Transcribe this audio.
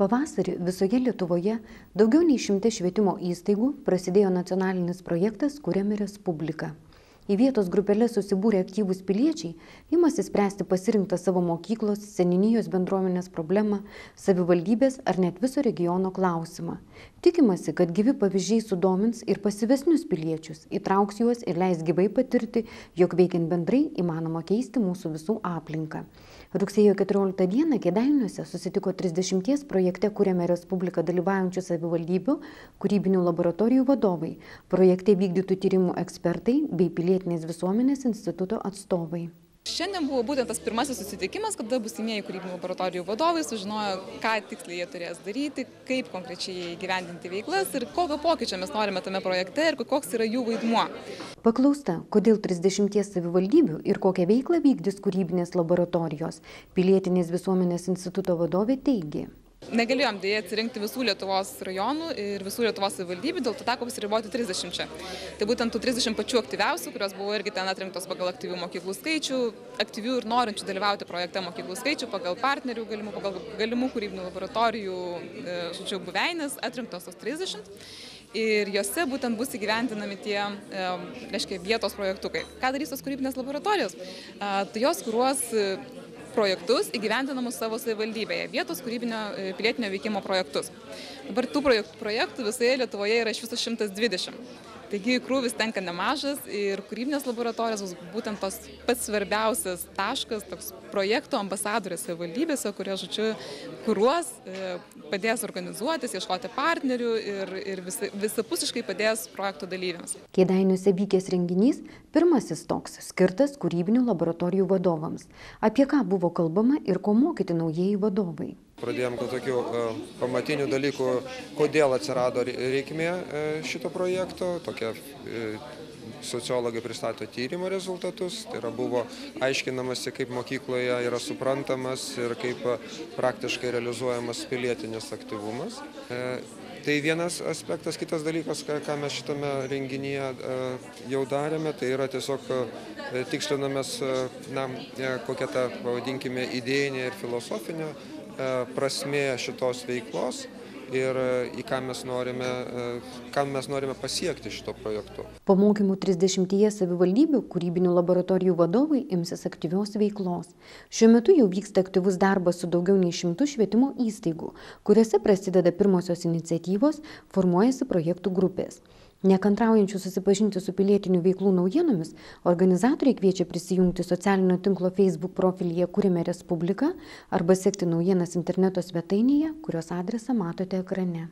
Pavasarį visoje Lietuvoje daugiau nei 100 švietimo įstaigų prasidėjo nacionalinis projektas Kuriame Respubliką. Į vietos grupelės susibūrę aktyvūs piliečiai imasi spręsti pasirinktą savo mokyklos, seniūnijos bendruomenės problemą, savivaldybės ar net viso regiono klausimą. Tikimasi, kad gyvi pavyzdžiai sudomins ir pasyvesnius piliečius, įtrauks juos ir leis gyvai patirti, jog veikiant bendrai įmanoma keisti mūsų visų aplinką. Rugsėjo 14 dieną Kėdainiuose susitiko 30 projekte Kuriame Respubliką dalyvaujančių savivaldybių kūrybinių laboratorijų vadovai, projekte vykdytų tyrimų ekspertai bei pilietinės visuomenės instituto atstovai. Šiandien buvo būtent tas pirmasis susitikimas, kada būsimieji kūrybinių laboratorijų vadovai sužinojo, ką tiksliai jie turės daryti, kaip konkrečiai įgyvendinti veiklas ir kokio pokyčio mes norime tame projekte ir koks yra jų vaidmuo. Paklausta, kodėl 30 savivaldybių ir kokią veiklą vykdys kūrybinės laboratorijos, pilietinės visuomenės instituto vadovė teigė. Negalėjom dėja atsirinkti visų Lietuvos rajonų ir visų Lietuvos savivaldybių, dėl to teko pasiriboti 30. Tai būtent tų 30 pačių aktyviausių, kurios buvo irgi ten atrinktos pagal aktyvių mokyklų skaičių, aktyvių ir norinčių dalyvauti projekte mokyklų skaičių, pagal partnerių galimų, pagal galimų kūrybinių laboratorijų buveinės, atrinktos tos 30. Ir jose būtent bus įgyvendinami tie, vietos projektukai. Ką darys tos kūrybinės laboratorijos? Tai jos kuruos projektus įgyvendinamus savo savivaldybėje, vietos kūrybinio pilietinio veikimo projektus. Dabar tų projektų visoje Lietuvoje yra iš viso 120. Taigi krūvis tenka nemažas ir kūrybinės laboratorijos bus būtent tos pats svarbiausias taškas, toks projekto ambasadorės savivaldybėse, kurie, kuruos, padės organizuotis, ieškoti partnerių ir visapusiškai padės projekto dalyviams. Kėdainiuose vykęs renginys pirmasis toks, skirtas kūrybinių laboratorijų vadovams. Apie ką buvo kalbama ir ko mokyti naujieji vadovai? Pradėjom tokių pamatinių dalykų, kodėl atsirado reikmė šito projekto. Tokie sociologai pristato tyrimo rezultatus. Tai yra buvo aiškinamasi, kaip mokykloje yra suprantamas ir kaip praktiškai realizuojamas pilietinis aktyvumas. Tai vienas aspektas, kitas dalykas, ką mes šitame renginyje jau darėme, tai yra tiesiog tikslinamės, kokia ta, pavadinkime, idėjinė ir filosofinė prasmė šitos veiklos ir į ką mes norime pasiekti šito projektu. Po mokymų 30 savivaldybių kūrybinių laboratorijų vadovai imsis aktyvios veiklos. Šiuo metu jau vyksta aktyvus darbas su daugiau nei 100 švietimo įstaigų, kuriuose prasideda pirmosios iniciatyvos, formuojasi projektų grupės. Nekantraujančių susipažinti su pilietinių veiklų naujienomis, organizatoriai kviečia prisijungti socialinio tinklo Facebook profilyje Kuriame Respubliką arba sekti naujienas interneto svetainėje, kurios adresą matote ekrane.